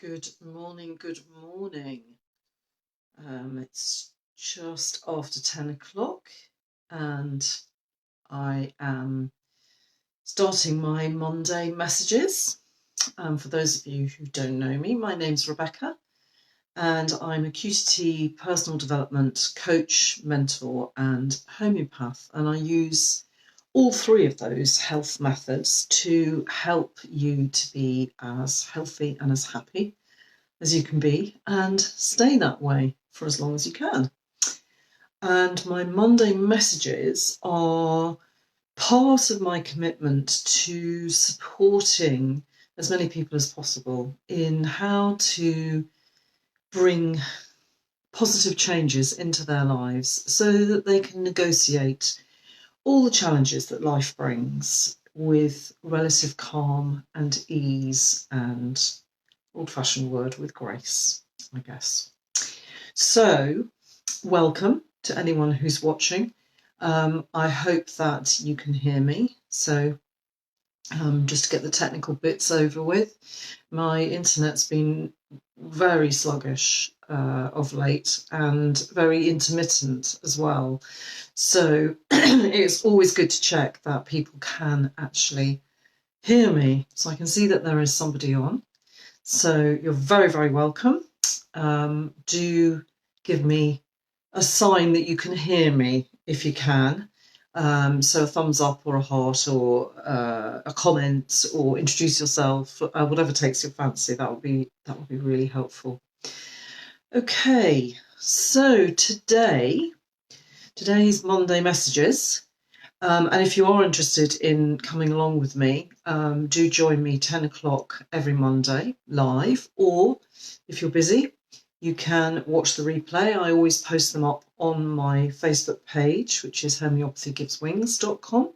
Good morning, good morning. It's just after 10 o'clock and I am starting my Monday messages. For those of you who don't know me, my name's Rebecca and I'm a QT personal development coach, mentor and homeopath, and I use all three of those health methods to help you to be as healthy and as happy as you can be and stay that way for as long as you can. And my Monday messages are part of my commitment to supporting as many people as possible in how to bring positive changes into their lives so that they can negotiate all the challenges that life brings with relative calm and ease and old-fashioned word with grace, I guess. So, welcome to anyone who's watching. I hope that you can hear me. So, just to get the technical bits over with, my internet's been very sluggish of late and very intermittent as well. So, it's always good to check that people can actually hear me. So I can see that there is somebody on. So you're very, very welcome. Do give me a sign that you can hear me if you can. So a thumbs up or a heart or a comment or introduce yourself, whatever takes your fancy. That would be really helpful. Okay, so today's Monday messages. And if you are interested in coming along with me, do join me 10 o'clock every Monday live, or if you're busy, you can watch the replay. I always post them up on my Facebook page, which is homeopathygiveswings.com.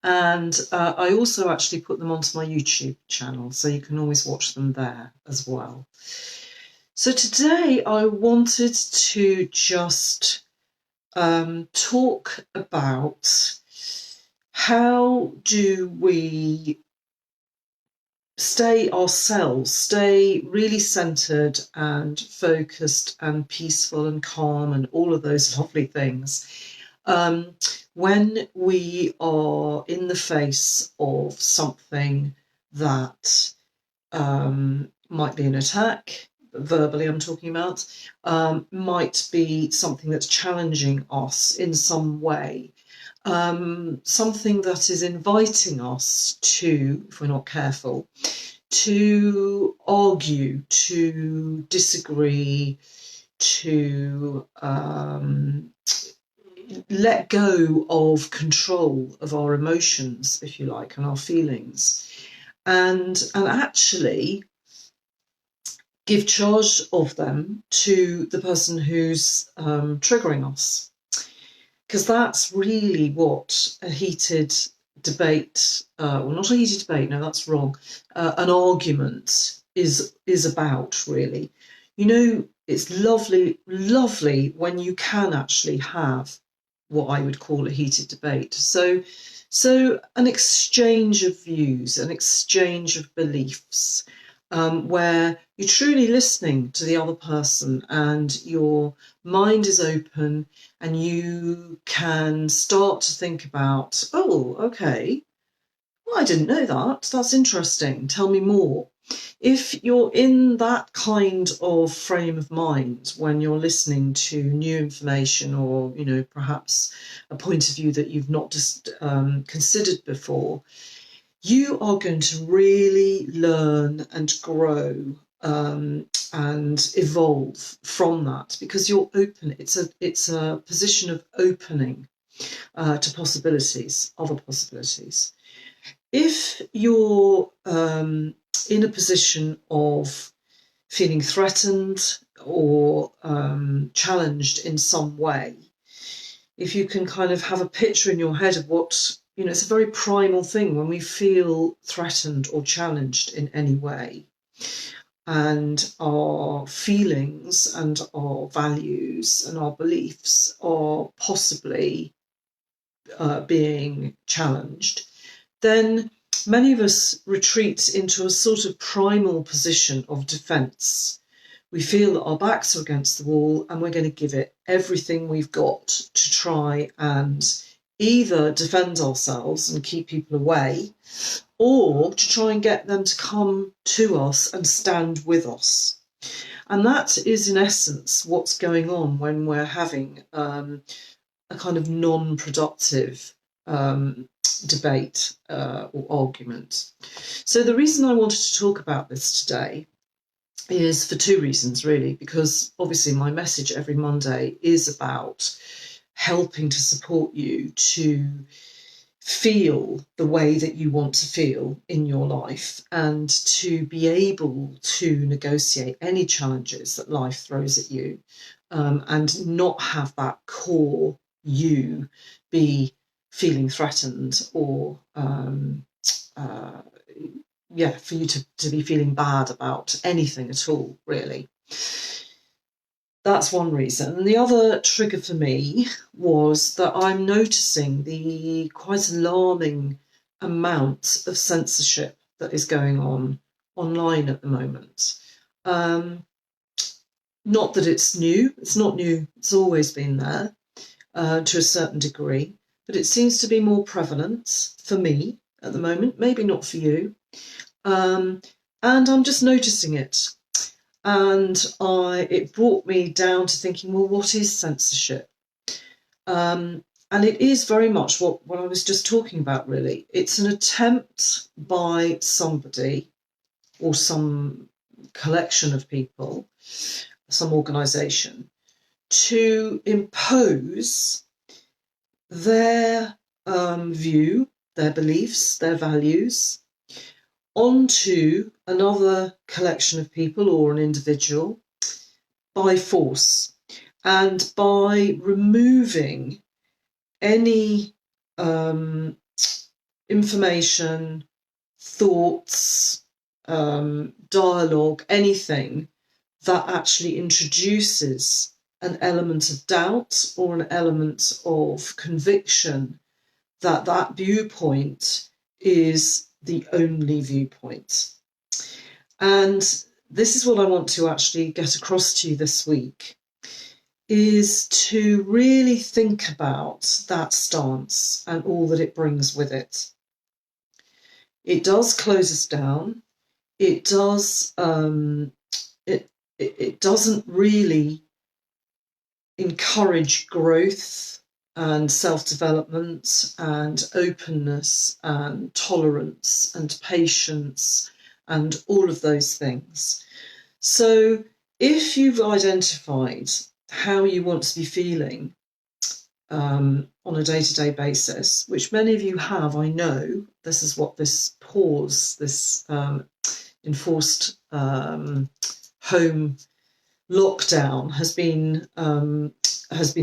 And I also actually put them onto my YouTube channel, so you can always watch them there as well. So today I wanted to just talk about how do we stay ourselves, stay really centered and focused and peaceful and calm and all of those lovely things when we are in the face of something that might be an attack, verbally I'm talking about, might be something that's challenging us in some way, something that is inviting us to, if we're not careful, to argue, to disagree, to let go of control of our emotions, if you like, and our feelings, and actually give charge of them to the person who's triggering us. Because that's really what a heated debate, well, not a heated debate, no, that's wrong, an argument is about, really. You know, it's lovely when you can actually have what I would call a heated debate. So an exchange of views, an exchange of beliefs, where you're truly listening to the other person and your mind is open and you can start to think about, oh, okay, well, I didn't know that. That's interesting. Tell me more. If you're in that kind of frame of mind when you're listening to new information or, you know, perhaps a point of view that you've not just considered before, you are going to really learn and grow and evolve from that, because you're open. It's a position of opening to possibilities, other possibilities. If you're in a position of feeling threatened or challenged in some way, if you can kind of have a picture in your head of what, you know, it's a very primal thing when we feel threatened or challenged in any way, and our feelings and our values and our beliefs are possibly being challenged, then many of us retreat into a sort of primal position of defence. We feel that our backs are against the wall and we're going to give it everything we've got to try and either defend ourselves and keep people away, or to try and get them to come to us and stand with us. And that is, in essence, what's going on when we're having a kind of non-productive debate or argument. So the reason I wanted to talk about this today is for two reasons, really, because obviously my message every Monday is about helping to support you to feel the way that you want to feel in your life and to be able to negotiate any challenges that life throws at you, and not have that core you be feeling threatened or for you to be feeling bad about anything at all, really. That's one reason. And the other trigger for me was that I'm noticing the quite alarming amount of censorship that is going on online at the moment. Not that it's new, it's not new, it's always been there to a certain degree, but it seems to be more prevalent for me at the moment, maybe not for you. And I'm just noticing it. And it brought me down to thinking, well, what is censorship? And it is very much what I was just talking about, really. It's an attempt by somebody or some collection of people, some organisation, to impose their view, their beliefs, their values onto another collection of people or an individual by force, and by removing any information, thoughts, dialogue, anything that actually introduces an element of doubt or an element of conviction that that viewpoint is the only viewpoint. And this is what I want to actually get across to you this week, is to really think about that stance and all that it brings with it. It does close us down. It does. It doesn't really encourage growth and self-development and openness and tolerance and patience and all of those things. So if you've identified how you want to be feeling on a day-to-day basis, which many of you have, I know, this is what this pause, this enforced home lockdown has been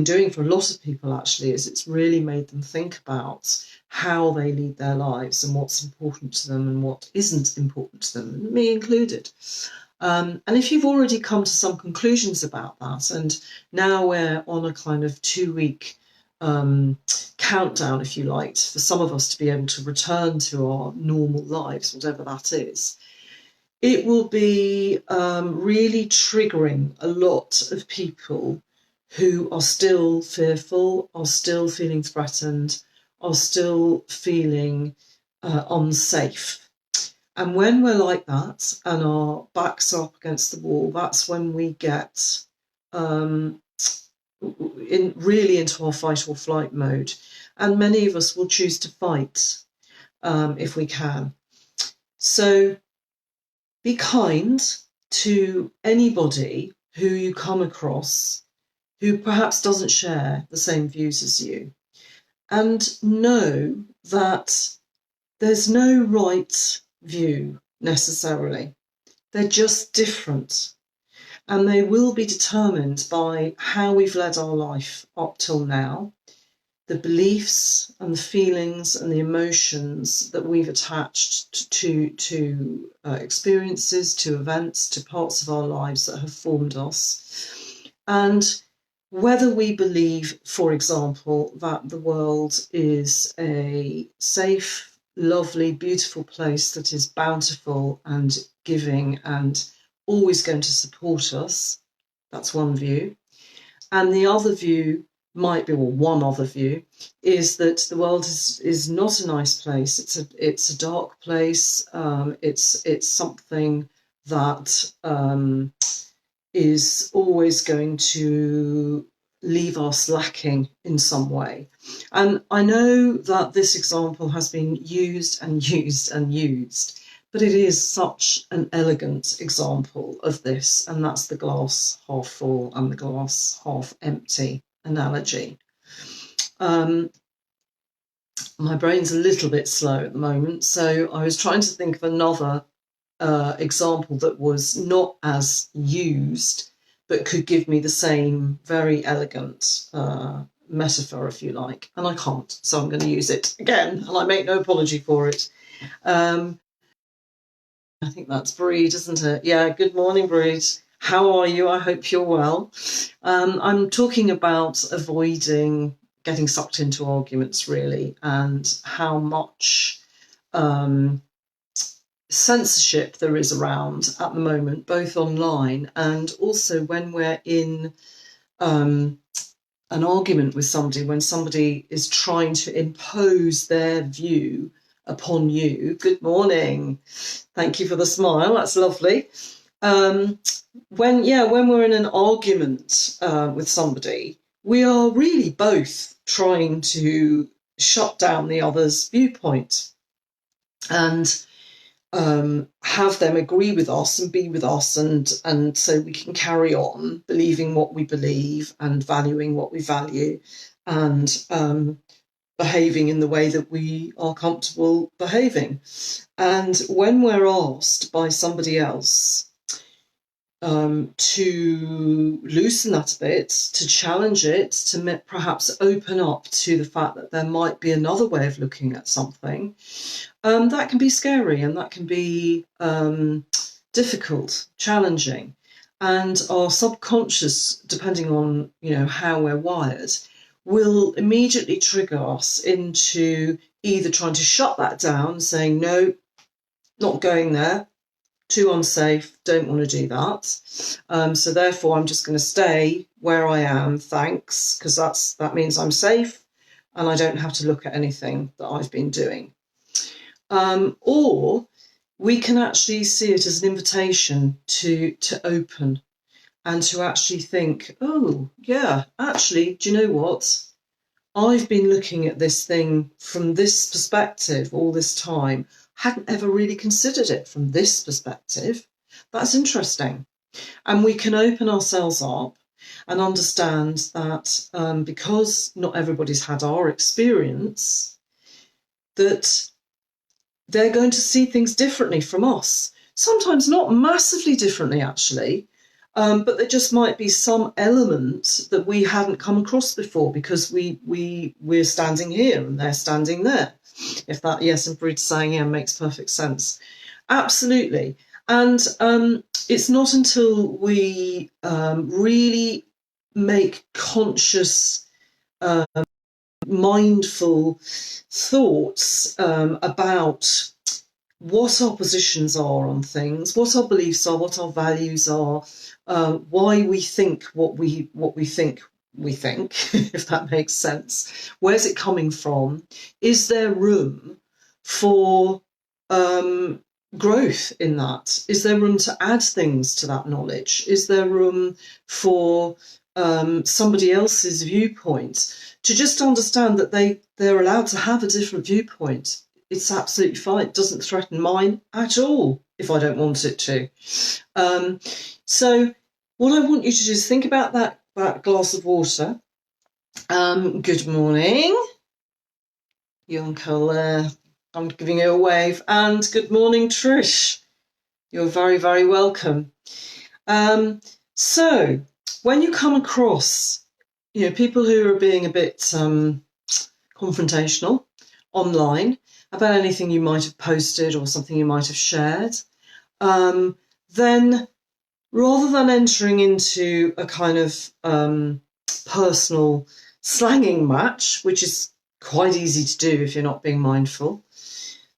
doing for a lot of people, actually, is it's really made them think about how they lead their lives and what's important to them and what isn't important to them, me included. And if you've already come to some conclusions about that, and now we're on a kind of 2-week countdown, if you like, for some of us to be able to return to our normal lives, whatever that is, it will be really triggering a lot of people who are still fearful, are still feeling threatened, are still feeling unsafe. And when we're like that and our backs are up against the wall, that's when we get really into our fight or flight mode. And many of us will choose to fight if we can. So be kind to anybody who you come across who perhaps doesn't share the same views as you, and know that there's no right view necessarily. They're just different, and they will be determined by how we've led our life up till now, the beliefs and the feelings and the emotions that we've attached to experiences, to events, to parts of our lives that have formed us. And whether we believe, for example, that the world is a safe, lovely, beautiful place that is bountiful and giving and always going to support us. That's one view. And the other view might be, or one other view, is that the world is not a nice place. It's a dark place. It's something that is always going to leave us lacking in some way. And I know that this example has been used and used and used, but it is such an elegant example of this, and that's the glass half full and the glass half empty analogy. My brain's a little bit slow at the moment, so I was trying to think of another example that was not as used, but could give me the same very elegant metaphor, if you like, and I can't, so I'm going to use it again, and I make no apology for it. I think that's Breed, isn't it? Yeah, good morning, Breed. How are you? I hope you're well. I'm talking about avoiding getting sucked into arguments, really, and how much censorship there is around at the moment, both online and also when we're in an argument with somebody, when somebody is trying to impose their view upon you. Good morning. Thank you for the smile. That's lovely. When we're in an argument with somebody, we are really both trying to shut down the other's viewpoint and have them agree with us and be with us, and so we can carry on believing what we believe and valuing what we value, and behaving in the way that we are comfortable behaving. And when we're asked by somebody else to loosen that a bit, to challenge it, to perhaps open up to the fact that there might be another way of looking at something, that can be scary, and that can be difficult, challenging. And our subconscious, depending on how we're wired, will immediately trigger us into either trying to shut that down, saying, no, not going there, too unsafe, don't want to do that. So therefore, I'm just going to stay where I am, thanks, because that means I'm safe and I don't have to look at anything that I've been doing. Or we can actually see it as an invitation to open and to actually think, oh, yeah, actually, do you know what? I've been looking at this thing from this perspective all this time. Hadn't ever really considered it from this perspective. That's interesting. And we can open ourselves up and understand that because not everybody's had our experience, that they're going to see things differently from us. Sometimes not massively differently, actually, but there just might be some element that we hadn't come across before because we're standing here and they're standing there. If that, yes, and Breed's saying, yeah, makes perfect sense. Absolutely. And it's not until we really make conscious, mindful thoughts about what our positions are on things, what our beliefs are, what our values are, why we think what we think we think, if that makes sense. Where's it coming from? Is there room for growth in that? Is there room to add things to that knowledge? Is there room for somebody else's viewpoint to just understand that they're allowed to have a different viewpoint? It's absolutely fine. It doesn't threaten mine at all if I don't want it to. So what I want you to do is think about that glass of water. Good morning, young Cole. I'm giving you a wave. And good morning, Trish. You're very, very welcome. So when you come across, people who are being a bit confrontational online about anything you might have posted or something you might have shared, then rather than entering into a kind of personal slanging match, which is quite easy to do if you're not being mindful,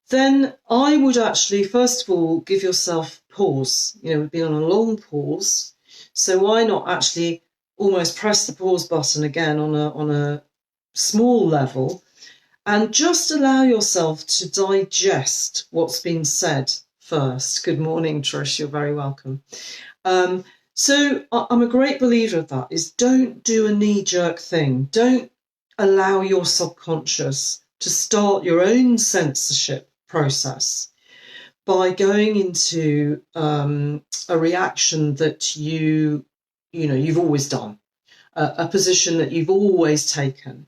then I would actually, first of all, give yourself pause. We've been on a long pause. So why not actually almost press the pause button again on a small level and just allow yourself to digest what's been said first. Good morning, Trish. You're very welcome. So I'm a great believer of that, is don't do a knee-jerk thing. Don't allow your subconscious to start your own censorship process by going into a reaction that you've always done, a position that you've always taken,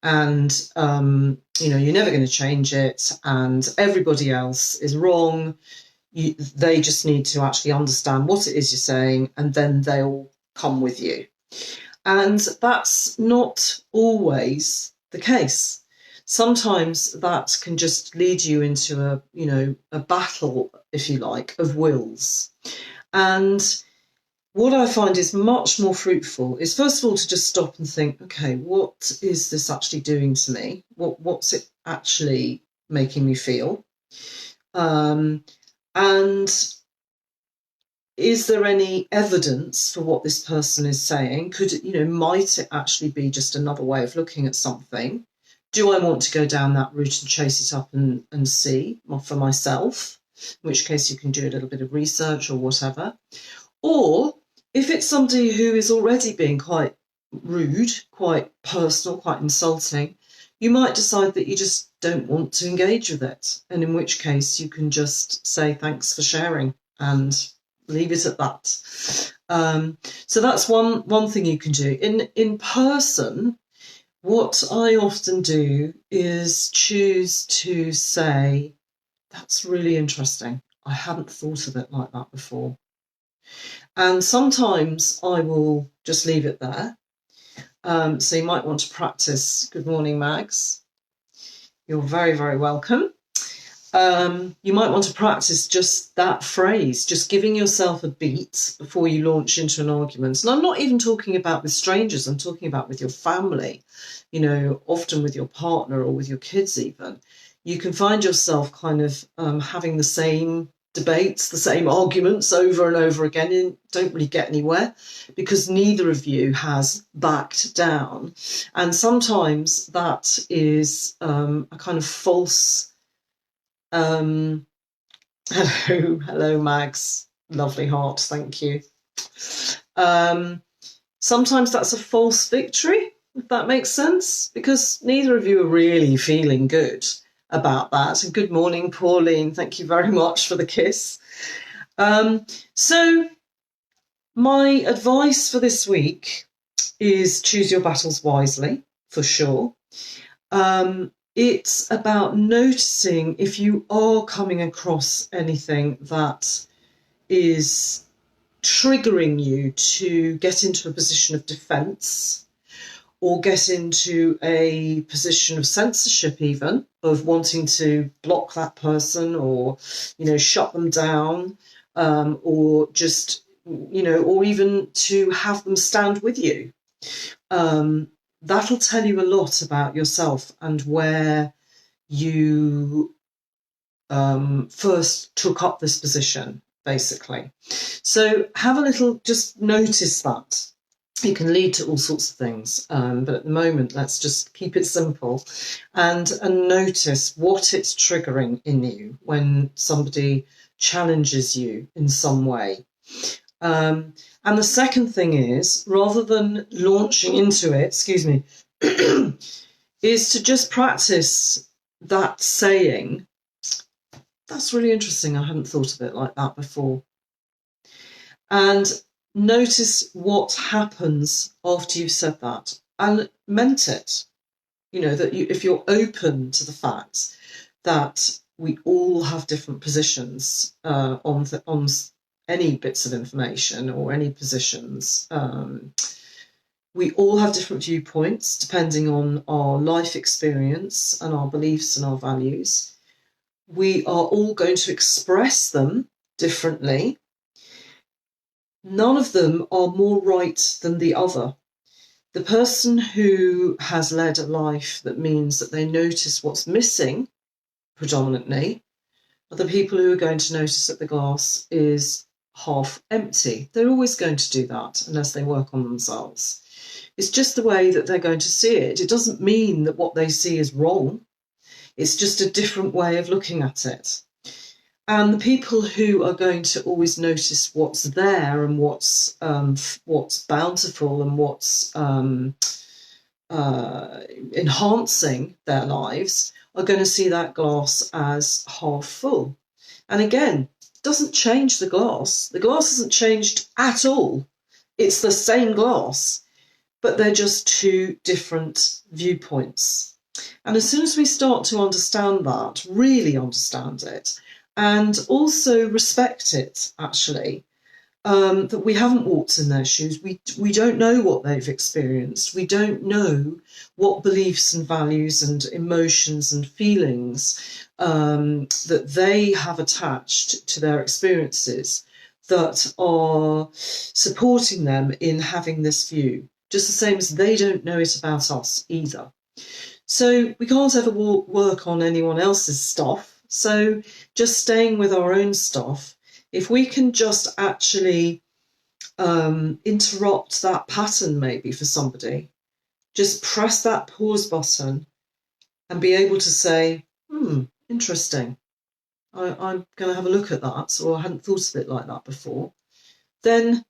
and you're never going to change it, and everybody else is wrong. They just need to actually understand what it is you're saying, and then they'll come with you. And that's not always the case. Sometimes that can just lead you into a battle, if you like, of wills. And what I find is much more fruitful is, first of all, to just stop and think, okay, what is this actually doing to me? What's it actually making me feel? And is there any evidence for what this person is saying? Might it actually be just another way of looking at something? Do I want to go down that route and chase it up and see for myself? In which case you can do a little bit of research or whatever. Or if it's somebody who is already being quite rude, quite personal, quite insulting, you might decide that you just don't want to engage with it. And in which case you can just say thanks for sharing and leave it at that. So that's one thing you can do. In person, what I often do is choose to say, that's really interesting. I hadn't thought of it like that before. And sometimes I will just leave it there. So you might want to practice. Good morning, Mags. You're very, very welcome. You might want to practice just that phrase, just giving yourself a beat before you launch into an argument. And I'm not even talking about with strangers, I'm talking about with your family, often with your partner or with your kids even. You can find yourself kind of having the same debates, the same arguments over and over again, and don't really get anywhere because neither of you has backed down. And sometimes that is a kind of false hello Mags, lovely heart, thank you. Sometimes that's a false victory, if that makes sense, because neither of you are really feeling good about that. And good morning, Pauline, thank you very much for the kiss. So my advice for this week is choose your battles wisely, for sure. It's about noticing if you are coming across anything that is triggering you to get into a position of defence or get into a position of censorship, even of wanting to block that person or, shut them down, or just, or even to have them stand with you. That'll tell you a lot about yourself and where you first took up this position, basically. So have a little, just notice that. It can lead to all sorts of things, but at the moment, let's just keep it simple and notice what it's triggering in you when somebody challenges you in some way. And the second thing is, rather than launching into it, is to just practice that saying, that's really interesting, I hadn't thought of it like that before. And notice what happens after you've said that and meant it. That if you're open to the fact that we all have different positions on any bits of information or any positions, we all have different viewpoints depending on our life experience and our beliefs and our values. We are all going to express them differently. None of them are more right than the other. The person who has led a life that means that they notice what's missing predominantly are the people who are going to notice that the glass is half empty. They're always going to do that unless they work on themselves. It's just the way that they're going to see it. It doesn't mean that what they see is wrong. It's just a different way of looking at it. And the people who are going to always notice what's there and what's bountiful and what's enhancing their lives are going to see that glass as half full. And again, it doesn't change the glass. The glass hasn't changed at all. It's the same glass, but they're just two different viewpoints. And as soon as we start to understand that, really understand it, and also respect it, actually, that we haven't walked in their shoes, we don't know what they've experienced, we don't know what beliefs and values and emotions and feelings that they have attached to their experiences that are supporting them in having this view, just the same as they don't know it about us either. So we can't ever work on anyone else's stuff. So just staying with our own stuff, if we can just actually interrupt that pattern maybe for somebody, just press that pause button and be able to say, interesting, I'm going to have a look at that, or I hadn't thought of it like that before, then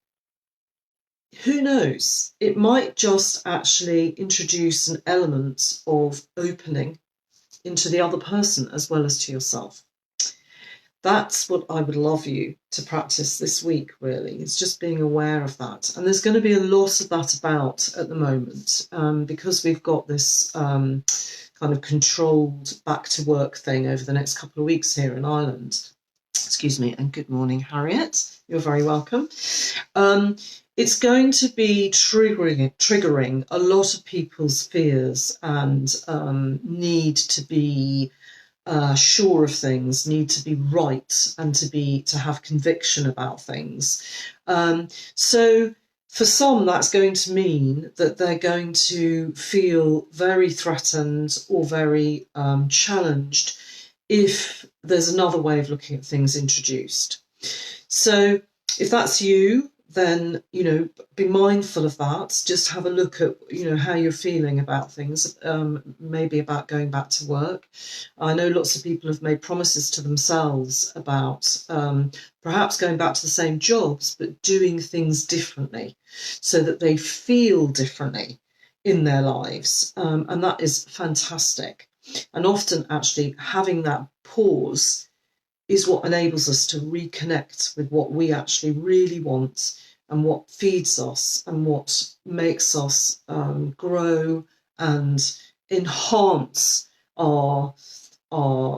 who knows? It might just actually introduce an element of opening into the other person as well as to yourself. That's what I would love you to practice this week, really. It's just being aware of that. And there's going to be a lot of that about at the moment because we've got this kind of controlled back to work thing over the next couple of weeks here in Ireland. Excuse me, and good morning, Harriet. You're very welcome. It's going to be triggering a lot of people's fears and need to be sure of things, need to be right, and to have conviction about things. So for some, that's going to mean that they're going to feel very threatened or very challenged if there's another way of looking at things introduced. So if that's you, then, be mindful of that. Just have a look at, how you're feeling about things, maybe about going back to work. I know lots of people have made promises to themselves about perhaps going back to the same jobs, but doing things differently so that they feel differently in their lives. And that is fantastic. And often actually having that pause is what enables us to reconnect with what we actually really want and what feeds us and what makes us grow and enhance our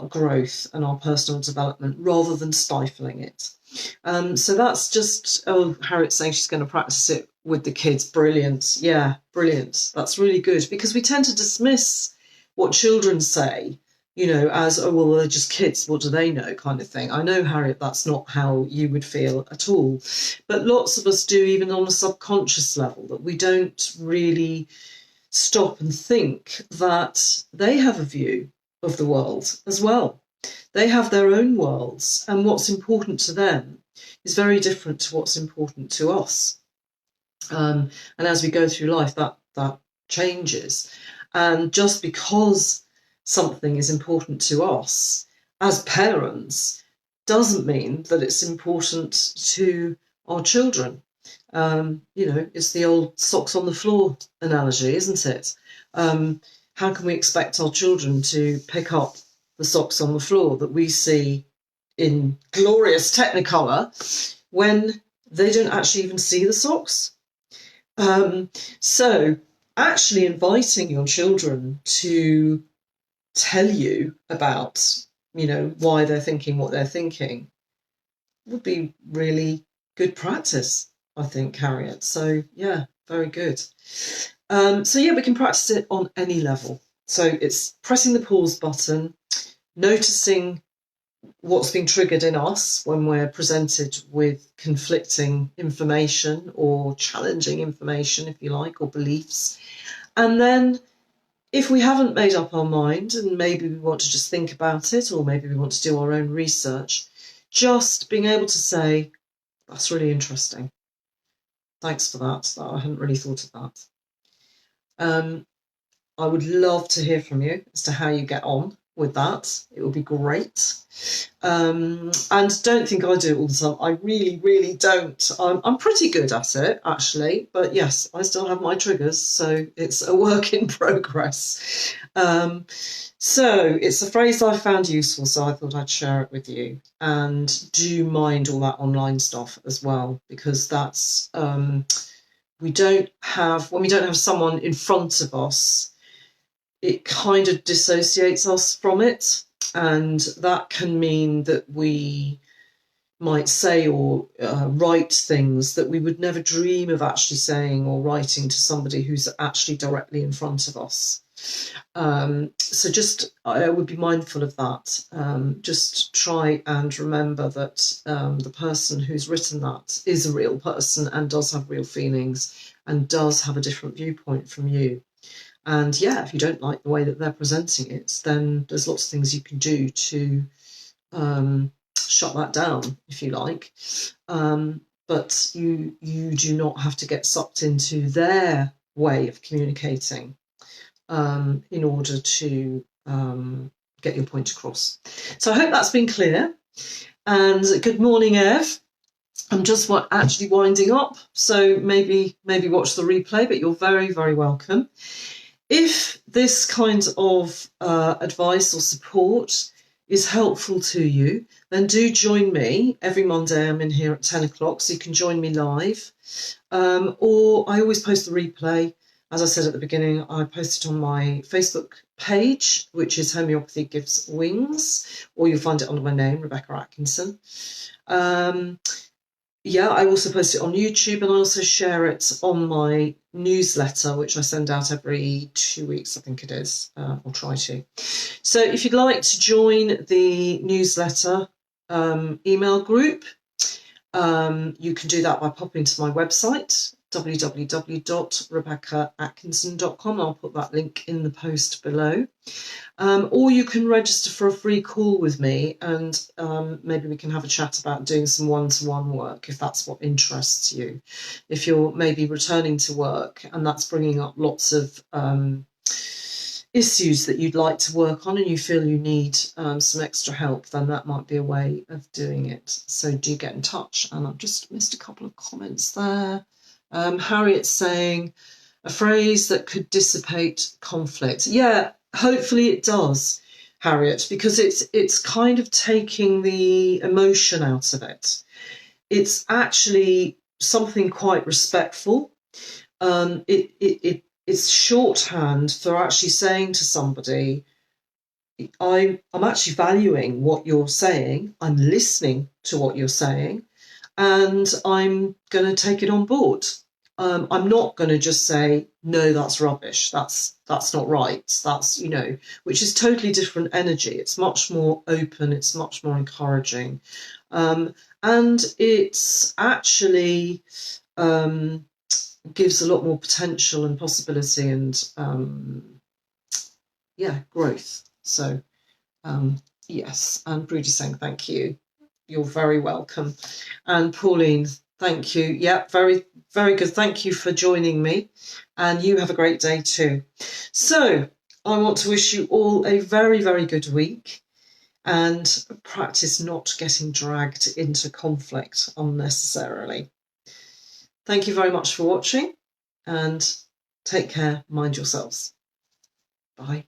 growth and our personal development rather than stifling it. So that's just, Harriet's saying she's going to practice it with the kids. Brilliant. Yeah, brilliant. That's really good, because we tend to dismiss what children say, as, oh, well, they're just kids, what do they know, kind of thing. I know, Harriet, that's not how you would feel at all. But lots of us do, even on a subconscious level, that we don't really stop and think that they have a view of the world as well. They have their own worlds, and what's important to them is very different to what's important to us. And as we go through life, that changes. And just because something is important to us as parents doesn't mean that it's important to our children. It's the old socks on the floor analogy, isn't it? How can we expect our children to pick up the socks on the floor that we see in glorious Technicolor when they don't actually even see the socks? So actually inviting your children to tell you about, why they're thinking what they're thinking would be really good practice, I think, Harriet. So yeah, very good. So yeah, we can practice it on any level. So it's pressing the pause button, noticing what's being triggered in us when we're presented with conflicting information or challenging information, if you like, or beliefs, and then if we haven't made up our mind and maybe we want to just think about it, or maybe we want to do our own research, just being able to say, that's really interesting. Thanks for that. I hadn't really thought of that. I would love to hear from you as to how you get on with that. It would be great. And don't think I do it all the time. I really, really don't. I'm pretty good at it, actually. But yes, I still have my triggers, so it's a work in progress. So it's a phrase I found useful, so I thought I'd share it with you. And do mind all that online stuff as well, because that's when we don't have someone in front of us, it kind of dissociates us from it. And that can mean that we might say or write things that we would never dream of actually saying or writing to somebody who's actually directly in front of us. So just, I would be mindful of that. Just try and remember that the person who's written that is a real person and does have real feelings and does have a different viewpoint from you. And yeah, if you don't like the way that they're presenting it, then there's lots of things you can do to shut that down, if you like. But you do not have to get sucked into their way of communicating in order to get your point across. So I hope that's been clear. And good morning, Ev. I'm just actually winding up, so maybe watch the replay, but you're very, very welcome. If this kind of advice or support is helpful to you, then do join me. Every Monday I'm in here at 10 o'clock, so you can join me live. Or I always post the replay. As I said at the beginning, I post it on my Facebook page, which is Homeopathy Gives Wings, or you'll find it under my name, Rebecca Atkinson. Yeah, I also post it on YouTube, and I also share it on my newsletter, which I send out every 2 weeks, I think it is, or try to. So if you'd like to join the newsletter email group, you can do that by popping to my website, www.rebeccaatkinson.com. I'll put that link in the post below. Or you can register for a free call with me, and maybe we can have a chat about doing some one-to-one work if that's what interests you. If you're maybe returning to work and that's bringing up lots of issues that you'd like to work on and you feel you need some extra help, then that might be a way of doing it. So do get in touch. And I've just missed a couple of comments there. Harriet's saying, a phrase that could dissipate conflict. Yeah, hopefully it does, Harriet, because it's kind of taking the emotion out of it. It's actually something quite respectful. It's shorthand for actually saying to somebody, I'm actually valuing what you're saying, I'm listening to what you're saying, and I'm going to take it on board. I'm not going to just say, no, that's rubbish, that's not right, that's, which is totally different energy. It's much more open, it's much more encouraging. And it's actually gives a lot more potential and possibility and, growth. So, yes, and Broody saying thank you. You're very welcome. And Pauline, thank you. Yeah, very, very good. Thank you for joining me. And you have a great day too. So I want to wish you all a very, very good week, and practice not getting dragged into conflict unnecessarily. Thank you very much for watching, and take care. Mind yourselves. Bye.